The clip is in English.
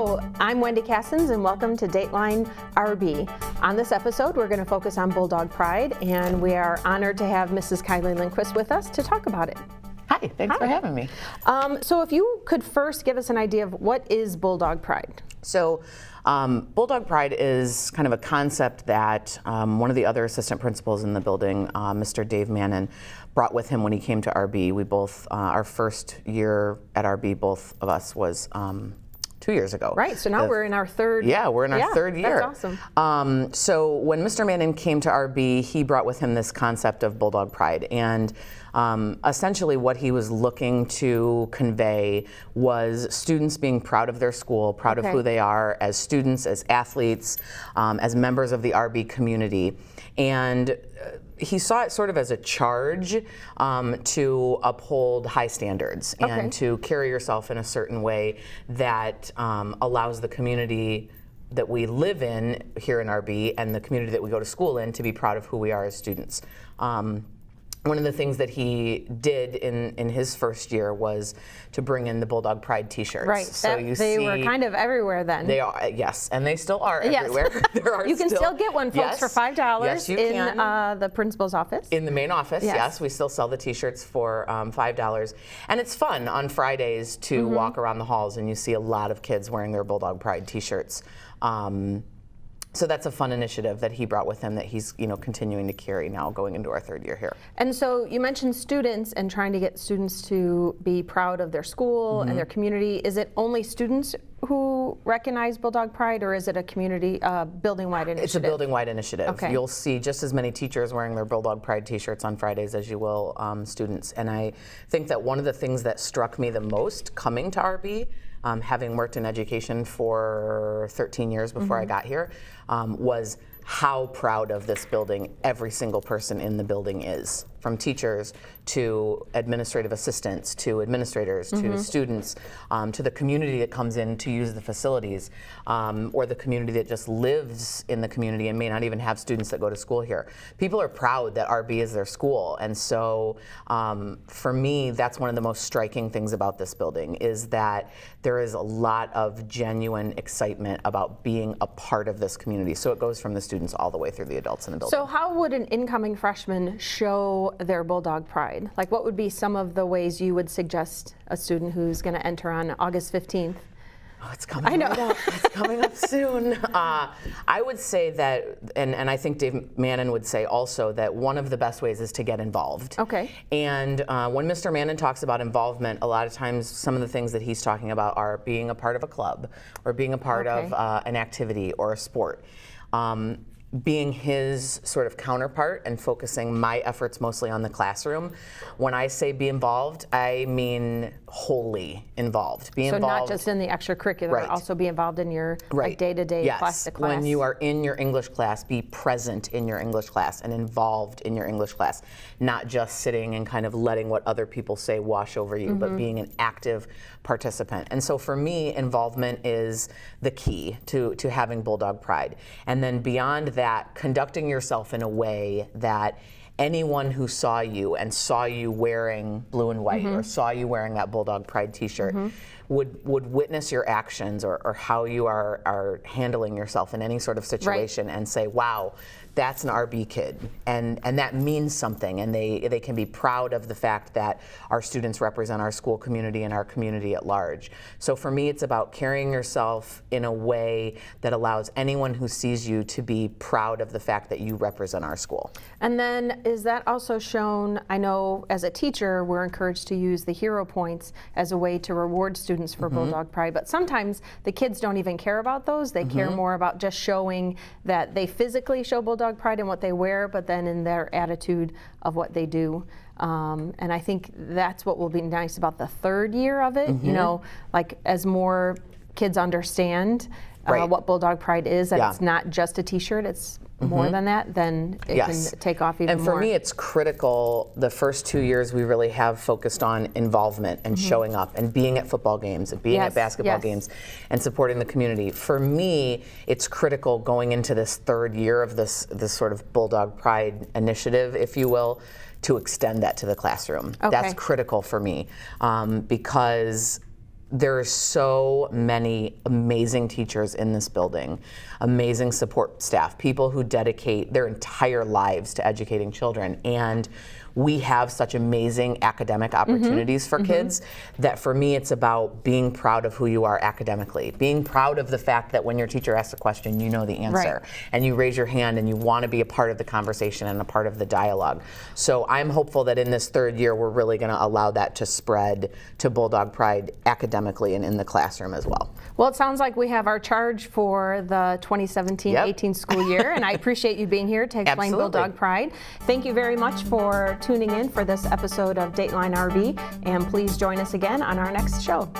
Hello, I'm Wendy Cassens and welcome to Dateline RB. On this episode, we're going to focus on Bulldog Pride, and we are honored to have Mrs. Kylie Lindquist with us to talk about it. Hi, thanks for having me. So if you could first give us an idea of what is Bulldog Pride? So Bulldog Pride is kind of a concept that one of the other assistant principals in the building, Mr. Dave Mannon, brought with him when he came to RB. We both, our first year at RB, both of us was 2 years ago. Right, so now we're in our third. Yeah, we're in our third year. That's awesome. So when Mr. Mannon came to RB, he brought with him this concept of Bulldog Pride. And essentially what he was looking to convey was students being proud of their school, proud of who they are as students, as athletes, as members of the RB community. And he saw it sort of as a charge to uphold high standards and to carry yourself in a certain way that allows the community that we live in here in RB and the community that we go to school in to be proud of who we are as students. One of the things that he did in his first year was to bring in the Bulldog Pride T-shirts. Right, so they were kind of everywhere then. They are, yes, and they still are everywhere. You can still get one, folks, for $5 yes, you in can. The principal's office. In the main office, yes, we still sell the T-shirts for $5. And it's fun on Fridays to walk around the halls and you see a lot of kids wearing their Bulldog Pride T-shirts. So that's a fun initiative that he brought with him that he's continuing to carry now going into our third year here. And so you mentioned students and trying to get students to be proud of their school and their community. Is it only students who recognize Bulldog Pride, or is it a community building-wide initiative? It's a building-wide initiative. Okay. You'll see just as many teachers wearing their Bulldog Pride T-shirts on Fridays as you will students. And I think that one of the things that struck me the most coming to RB, having worked in education for 13 years before I got here, was how proud of this building every single person in the building is, from teachers to administrative assistants to administrators to students to the community that comes in to use the facilities, or the community that just lives in the community and may not even have students that go to school here. People are proud that RB is their school, and so for me, that's one of the most striking things about this building is that there is a lot of genuine excitement about being a part of this community. So it goes from the students all the way through the adults in the building. So how would an incoming freshman show their Bulldog Pride? Like, what would be some of the ways you would suggest a student who's going to enter on August 15th? Oh, it's coming up. It's coming up soon. I would say that, and I think Dave Mannon would say also, that one of the best ways is to get involved. Okay. And when Mr. Mannon talks about involvement, a lot of times some of the things that he's talking about are being a part of a club or being a part of an activity or a sport. Being his sort of counterpart and focusing my efforts mostly on the classroom. When I say be involved, I mean wholly involved. Be involved. So not just in the extracurricular, also be involved in your like day-to-day class to class. When you are in your English class, be present in your English class and involved in your English class. Not just sitting and kind of letting what other people say wash over you, but being an active participant. And so for me, involvement is the key to having Bulldog Pride. And then beyond that, conducting yourself in a way that anyone who saw you and saw you wearing blue and white or saw you wearing that Bulldog Pride T-shirt would witness your actions or how you are handling yourself in any sort of situation and say, wow, that's an RB kid, and that means something, and they can be proud of the fact that our students represent our school community and our community at large. So for me, it's about carrying yourself in a way that allows anyone who sees you to be proud of the fact that you represent our school. And then is that also shown, I know as a teacher, we're encouraged to use the hero points as a way to reward students for Bulldog Pride, but sometimes the kids don't even care about those. They care more about just showing that they physically show Bulldog Pride in what they wear, but then in their attitude of what they do. And I think that's what will be nice about the third year of it, you know, like as more kids understand what Bulldog Pride is, that it's not just a T-shirt, it's more than that, then it can take off even more. And for me, it's critical. The first 2 years, we really have focused on involvement and showing up and being at football games and being at basketball games and supporting the community. For me, it's critical going into this third year of this sort of Bulldog Pride initiative, if you will, to extend that to the classroom. That's critical for me because there are so many amazing teachers in this building, amazing support staff, people who dedicate their entire lives to educating children. And we have such amazing academic opportunities for kids that for me it's about being proud of who you are academically, being proud of the fact that when your teacher asks a question, you know the answer, and you raise your hand and you want to be a part of the conversation and a part of the dialogue. So I'm hopeful that in this third year we're really going to allow that to spread to Bulldog Pride academically and in the classroom as well. Well, it sounds like we have our charge for the 2017-18 school year, and I appreciate you being here to explain Bulldog Pride. Thank you very much for tuning in for this episode of Dateline RB, and please join us again on our next show.